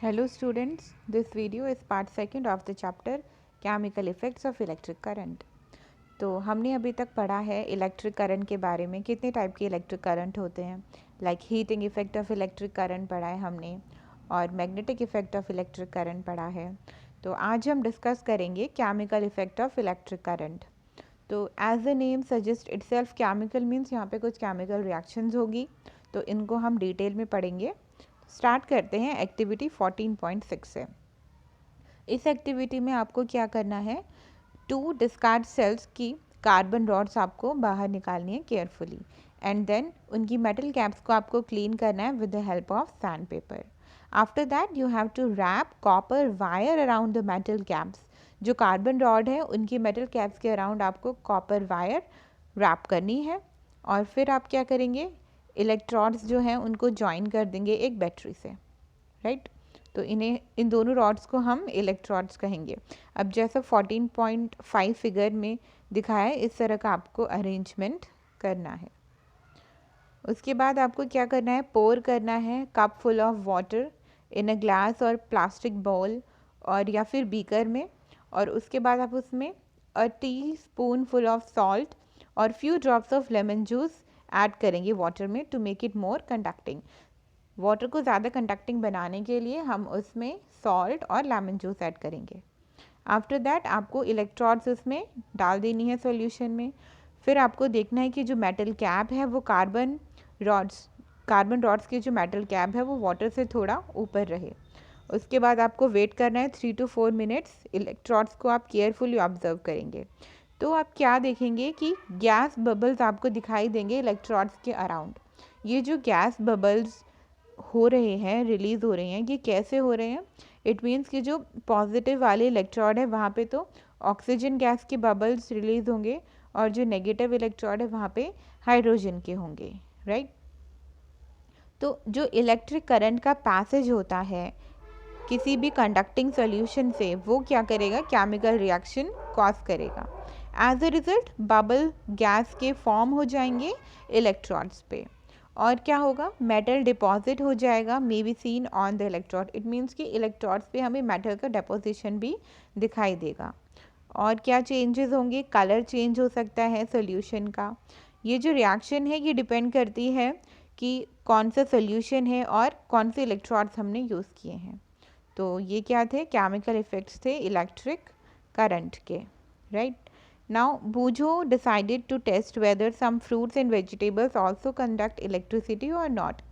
Hello students, this video is part second of the chapter Chemical Effects of Electric Current। तो हमने अभी तक पढ़ा है इलेक्ट्रिक करंट के बारे में, कितने टाइप के इलेक्ट्रिक करंट होते हैं। Like heating effect of electric current पढ़ा है हमने, और magnetic effect of electric current पढ़ा है। तो आज हम डिस्कस करेंगे chemical effect of electric current. तो एज द नेम सजेस्ट इटसेल्फ केमिकल मीन्स यहाँ पे कुछ केमिकल रिएक्शंस होगी, तो इनको हम डिटेल में पढ़ेंगे। स्टार्ट करते हैं एक्टिविटी 14.6 से। इस एक्टिविटी में आपको क्या करना है, 2 डिस्कार्ड सेल्स की कार्बन रॉड्स आपको बाहर निकालनी है केयरफुली, एंड देन उनकी मेटल कैप्स को आपको क्लीन करना है with the help of sand paper. After that you have to wrap copper wire around the metal caps. जो कार्बन रॉड है उनकी मेटल कैप्स के अराउंड आपको कॉपर वायर रैप करनी है, और फिर आप क्या करेंगे, इलेक्ट्रॉड्स जो हैं उनको ज्वाइन कर देंगे एक बैटरी से, राइट। तो इन दोनों रॉड्स को हम इलेक्ट्रॉड्स कहेंगे। अब जैसा 14.5 फिगर में दिखाया है, इस तरह का आपको अरेंजमेंट करना है। उसके बाद आपको क्या करना है, पोर करना है cup full of water in a glass और प्लास्टिक बाउल और या फिर बीकर में, और उसके बाद आप उसमें a teaspoon full of salt और few drops of lemon juice add करेंगे वाटर में to make it more conducting. Water को ज़्यादा कंडक्टिंग बनाने के लिए हम उसमें सॉल्ट और लेमन जूस ऐड करेंगे। आफ्टर दैट आपको इलेक्ट्रॉड्स उसमें डाल देनी है सॉल्यूशन में। फिर आपको देखना है कि जो मेटल कैप है वो कार्बन रॉड्स की जो मेटल कैप है वो वाटर से थोड़ा ऊपर रहे। उसके बाद आपको वेट करना है 3 to 4 मिनट्स। इलेक्ट्रॉड्स को आप केयरफुली ऑब्जर्व करेंगे, तो आप क्या देखेंगे कि गैस बबल्स आपको दिखाई देंगे इलेक्ट्रॉड्स के अराउंड। ये जो गैस बबल्स हो रहे हैं, रिलीज़ हो रहे हैं, ये कैसे हो रहे हैं, इट मीन्स कि जो पॉजिटिव वाले इलेक्ट्रॉड है वहाँ पे तो ऑक्सीजन गैस के बबल्स रिलीज़ होंगे, और जो नेगेटिव इलेक्ट्रॉड है वहाँ पे हाइड्रोजन के होंगे, राइट। तो जो इलेक्ट्रिक करंट का पैसेज होता है किसी भी कंडक्टिंग सॉल्यूशन से, वो क्या करेगा, केमिकल रिएक्शन कॉज करेगा। As a result bubble gas के फॉर्म हो जाएंगे इलेक्ट्रॉड्स पे, और क्या होगा, मेटल डिपॉजिट हो जाएगा, may be seen on the electrode. It means कि इलेक्ट्रॉड्स पे हमें मेटल का डिपोजिशन भी दिखाई देगा। और क्या चेंजेस होंगे, कलर चेंज हो सकता है सॉल्यूशन का। ये जो रिएक्शन है ये डिपेंड करती है कि कौन सा सॉल्यूशन है और कौन से इलेक्ट्रॉड्स हमने यूज़ किए हैं। तो ये क्या थे, केमिकल इफेक्ट्स थे इलेक्ट्रिक करंट के, right. Now Boojho decided to test whether some fruits and vegetables also conduct electricity और नॉट।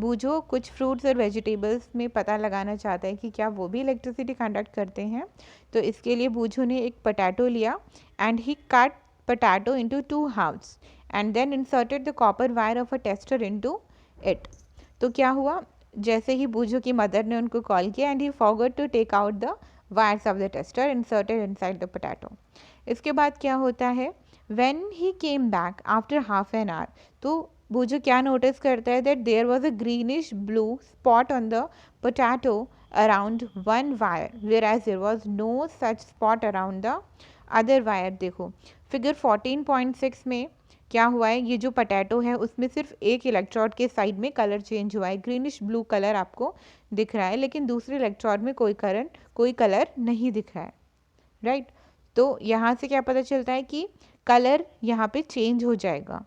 बूझो कुछ फ्रूट्स और वेजिटेबल्स में पता लगाना चाहता है कि क्या वो भी इलेक्ट्रिसिटी कंडक्ट करते हैं। तो इसके लिए बूझो ने एक पोटैटो लिया and he cut potato into 2 halves and then inserted the copper wire of a tester into it. तो क्या हुआ, जैसे ही बूझो की मदर ने उनको कॉल किया and he forgot to take out the wires of the tester inserted inside the potato. इसके बाद क्या होता है, when he came back after half an hour, तो बूझो क्या नोटिस करता है, that there was a greenish blue spot on the potato around one wire where as there was no such spot around the other wire. देखो figure 14.6 में क्या हुआ है, ये जो पोटैटो है उसमें सिर्फ एक इलेक्ट्रोड के साइड में कलर चेंज हुआ है, ग्रीनिश ब्लू कलर आपको दिख रहा है, लेकिन दूसरे इलेक्ट्रोड में कोई कलर नहीं दिख रहा है, राइट। तो यहाँ से क्या पता चलता है कि कलर यहाँ पे चेंज हो जाएगा।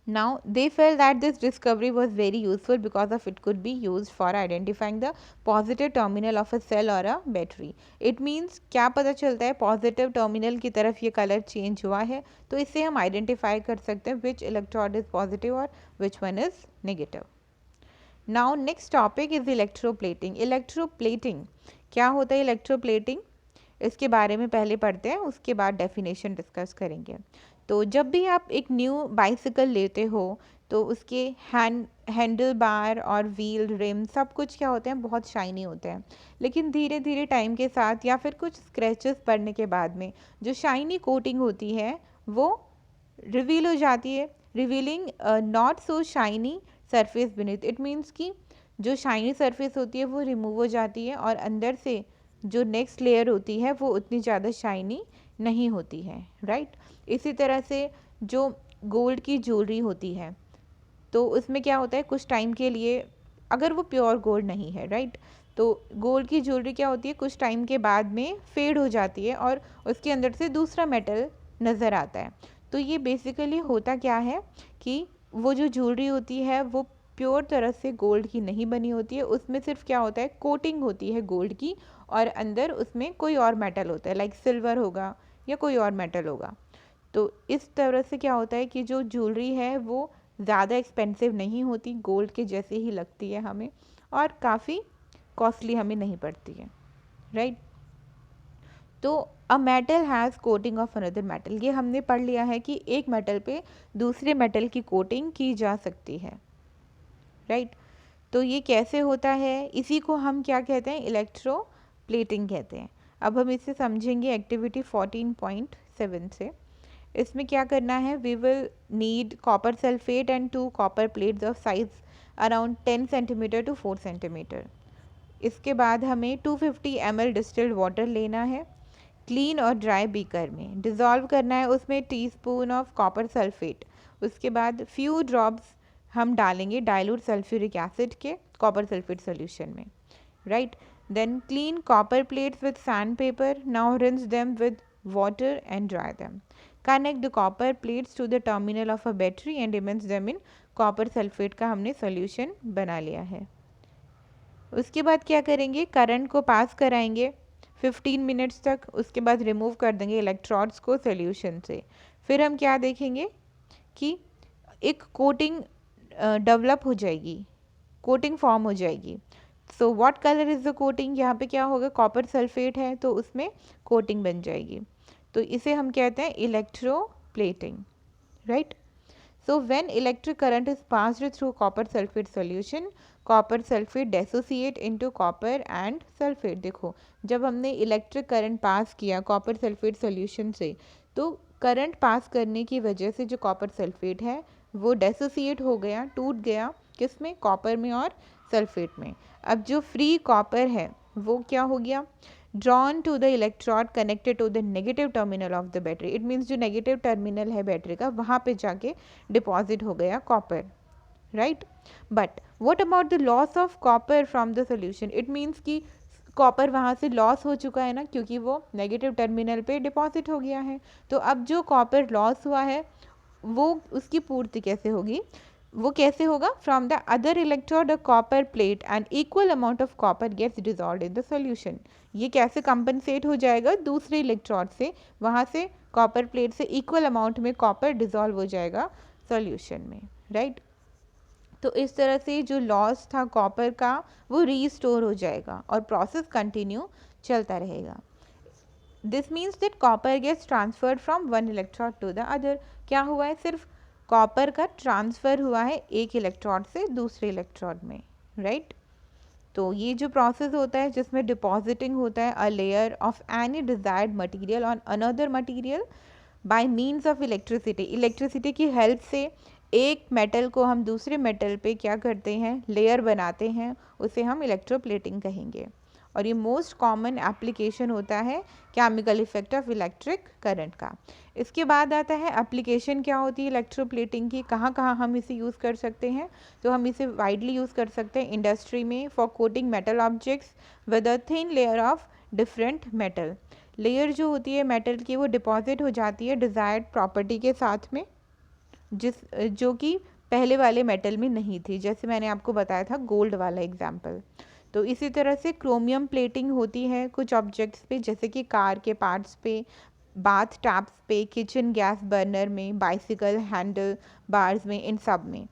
Now they felt that this discovery was very useful because of it could be used for identifying the positive terminal of a cell or a battery. It means क्या पता चलता है, पॉजिटिव टर्मिनल की तरफ ये colour change हुआ है, तो इससे हम आइडेंटिफाई कर सकते हैं विच इलेक्ट्रोड इज पॉजिटिव और which one is negative. Now next topic is electroplating. Electroplating क्या होता है, इलेक्ट्रोप्लेटिंग इसके बारे में पहले पढ़ते हैं, उसके बाद डेफिनेशन डिस्कस करेंगे। तो जब भी आप एक न्यू बाइसिकल लेते हो तो उसके हैंडल बार और व्हील रिम सब कुछ क्या होते हैं, बहुत शाइनी होते हैं, लेकिन धीरे धीरे टाइम के साथ या फिर कुछ स्क्रैचेस पड़ने के बाद में जो शाइनी कोटिंग होती है वो रिवील हो जाती है, revealing not so shiny surface beneath. It means कि जो शाइनी सरफेस होती है वो रिमूव हो जाती है, और अंदर से जो नेक्स्ट लेयर होती है वो उतनी ज़्यादा शाइनी नहीं होती है, राइट। इसी तरह से जो गोल्ड की ज्वेलरी होती है तो उसमें क्या होता है, कुछ टाइम के लिए अगर वो प्योर गोल्ड नहीं है, राइट। तो गोल्ड की ज्वेलरी क्या होती है, कुछ टाइम के बाद में फेड हो जाती है और उसके अंदर से दूसरा मेटल नज़र आता है। तो ये बेसिकली होता क्या है कि वो जो ज्वेलरी होती है वो प्योर तरह से गोल्ड की नहीं बनी होती है, उसमें सिर्फ क्या होता है, कोटिंग होती है गोल्ड की और अंदर उसमें कोई और मेटल होता है, लाइक सिल्वर होगा या कोई और मेटल होगा। तो इस तरह से क्या होता है कि जो ज्वेलरी है वो ज़्यादा एक्सपेंसिव नहीं होती, गोल्ड के जैसे ही लगती है हमें और काफ़ी कॉस्टली हमें नहीं पड़ती है, राइट। तो a metal has coating of another metal, ये हमने पढ़ लिया है कि एक मेटल पे दूसरे मेटल की कोटिंग की जा सकती है, राइट। तो ये कैसे होता है, इसी को हम क्या कहते हैं, इलेक्ट्रो प्लेटिंग कहते हैं। अब हम इसे समझेंगे एक्टिविटी 14.7 से। इसमें क्या करना है, we will need copper sulphate and 2 copper plates of size around 10 centimetre to 4 centimetre. इसके बाद हमें 250 ml डिस्टिल्ड वाटर लेना है, क्लीन और ड्राई बीकर में डिज़ोल्व करना है उसमें टीस्पून ऑफ कॉपर सल्फेट। उसके बाद फ्यू ड्रॉप्स हम डालेंगे डाइल्यूट सल्फ्यूरिक एसिड के कॉपर सल्फेट सॉल्यूशन में, right. Then clean copper plates with sand paper, now rinse them with water and dry them. Connect the copper plates to the terminal of a battery and immerse them in copper sulphate का हमने solution बना लिया है। उसके बाद क्या करेंगे, current को पास कराएंगे 15 मिनट्स तक, उसके बाद रिमूव कर देंगे इलेक्ट्रोड्स को सॉल्यूशन से। फिर हम क्या देखेंगे कि एक कोटिंग डेवलप हो जाएगी, कोटिंग फॉर्म हो जाएगी। So what colour is the coating, यहाँ पे क्या होगा, कॉपर सल्फेट है तो उसमें कोटिंग बन जाएगी। तो इसे हम कहते हैं electroplating, right. So when electric current is passed through copper sulfate solution, copper sulfate dissociate into copper and sulfate। देखो जब हमने इलेक्ट्रिक करंट पास किया कॉपर सल्फेट सॉल्यूशन से, तो करंट पास करने की वजह से जो कॉपर सल्फेट है वो डेसोसिएट हो गया, टूट गया, किस में, कॉपर में और सल्फेट में। अब जो फ्री कॉपर है वो क्या हो गया, drawn to the electrode connected to the negative terminal of the battery। it means जो negative terminal है बैटरी का वहाँ पे जाके डिपॉजिट हो गया copper, right. But what about the loss of copper from the solution, it means कि copper वहाँ से लॉस हो चुका है ना, क्योंकि वो नेगेटिव टर्मिनल पे डिपॉजिट हो गया है। तो अब जो कॉपर लॉस हुआ है वो उसकी पूर्ति कैसे होगी, वो कैसे होगा, from the other electrode a copper plate and equal amount of copper gets dissolved in the solution. ये कैसे कंपनसेट हो जाएगा, दूसरे इलेक्ट्रोड से, वहाँ से कॉपर प्लेट से इक्वल अमाउंट में कॉपर डिजॉल्व हो जाएगा सॉल्यूशन में, राइट। तो इस तरह से जो लॉस था कॉपर का वो रीस्टोर हो जाएगा और प्रोसेस कंटिन्यू चलता रहेगा। This means that copper gets transferred from one electrode to the other. क्या हुआ है, सिर्फ कॉपर का ट्रांसफ़र हुआ है एक इलेक्ट्रोड से दूसरे इलेक्ट्रोड में, राइट। तो ये जो प्रोसेस होता है जिसमें डिपॉजिटिंग होता है a layer of any desired material on another material by means of electricity. Electricity की हेल्प से एक मेटल को हम दूसरे मेटल पे क्या करते हैं, लेयर बनाते हैं, उसे हम इलेक्ट्रोप्लेटिंग कहेंगे। और ये मोस्ट कॉमन एप्लीकेशन होता है chemical effect of electric current का। इसके बाद आता है एप्लीकेशन क्या होती है इलेक्ट्रोप्लेटिंग की, कहाँ कहाँ हम इसे यूज़ कर सकते हैं। तो हम इसे वाइडली यूज़ कर सकते हैं इंडस्ट्री में for coating metal objects with a thin layer of different metal. Layer जो होती है मेटल की वो डिपॉजिट हो जाती है डिज़ायर्ड प्रॉपर्टी के साथ में, जो कि पहले वाले मेटल में नहीं थी, जैसे मैंने आपको बताया था गोल्ड वाला एग्जाम्पल। तो इसी तरह से क्रोमियम प्लेटिंग होती है कुछ ऑब्जेक्ट्स पे, जैसे कि कार के पार्ट्स पे, बाथ टैप्स पे, किचन गैस बर्नर में, बाइसिकल हैंडल बार्स में, इन सब में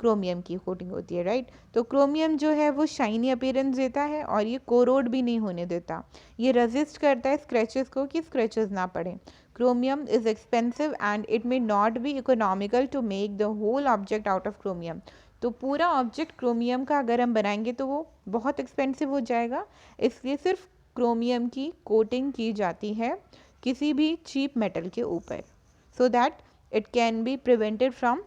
क्रोमियम की कोटिंग होती है, राइट। तो क्रोमियम जो है वो शाइनी अपीयरेंस देता है और ये कोरोड भी नहीं होने देता, ये रेजिस्ट करता है स्क्रैचेस को कि स्क्रैचेस ना पड़े। Chromium is expensive and it may not be economical to make the whole object out of chromium. तो पूरा ऑब्जेक्ट क्रोमियम का अगर हम बनाएंगे तो वो बहुत एक्सपेंसिव हो जाएगा, इसलिए सिर्फ क्रोमियम की कोटिंग की जाती है किसी भी चीप मेटल के ऊपर, so that it can be prevented from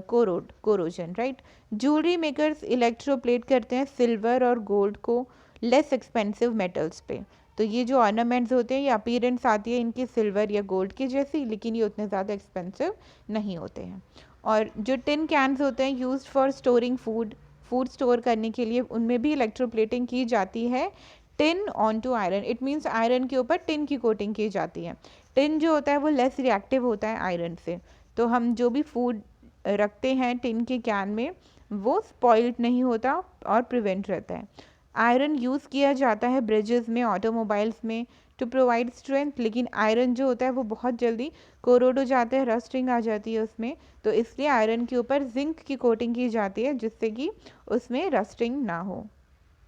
corrosion, right. Jewellery makers electroplate करते हैं सिल्वर और गोल्ड को लेस एक्सपेंसिव मेटल्स पे। तो ये जो ऑर्नामेंट्स होते हैं ये अपीयरेंस आती है इनकी सिल्वर या गोल्ड की जैसी, लेकिन ये उतने ज़्यादा एक्सपेंसिव नहीं होते हैं। और जो टिन कैन्स होते हैं used for storing food, food store करने के लिए, उनमें भी इलेक्ट्रोप्लेटिंग की जाती है tin on to iron. It means iron के ऊपर टिन की कोटिंग की जाती है। टिन जो होता है वो लेस रिएक्टिव होता है आयरन से, तो हम जो भी फूड रखते हैं टिन के कैन में वो स्पॉइल्ड नहीं होता और प्रिवेंट रहता है। आयरन यूज़ किया जाता है ब्रिजेस में, ऑटोमोबाइल्स में टू प्रोवाइड स्ट्रेंथ, लेकिन आयरन जो होता है वो बहुत जल्दी कोरोड हो जाता है, रस्टिंग आ जाती है उसमें, तो इसलिए आयरन के ऊपर जिंक की कोटिंग की जाती है जिससे कि उसमें रस्टिंग ना हो।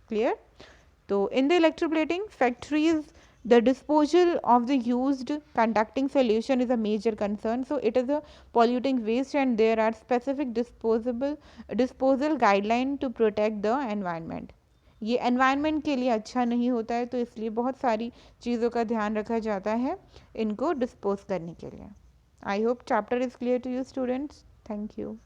क्लियर? तो in the electroplating factories the disposal of the used conducting solution is a major concern, so it is a polluting waste and there are specific disposal guideline to protect the environment। ये environment के लिए अच्छा नहीं होता है, तो इसलिए बहुत सारी चीज़ों का ध्यान रखा जाता है इनको dispose करने के लिए। I hope chapter is clear to you students. Thank you.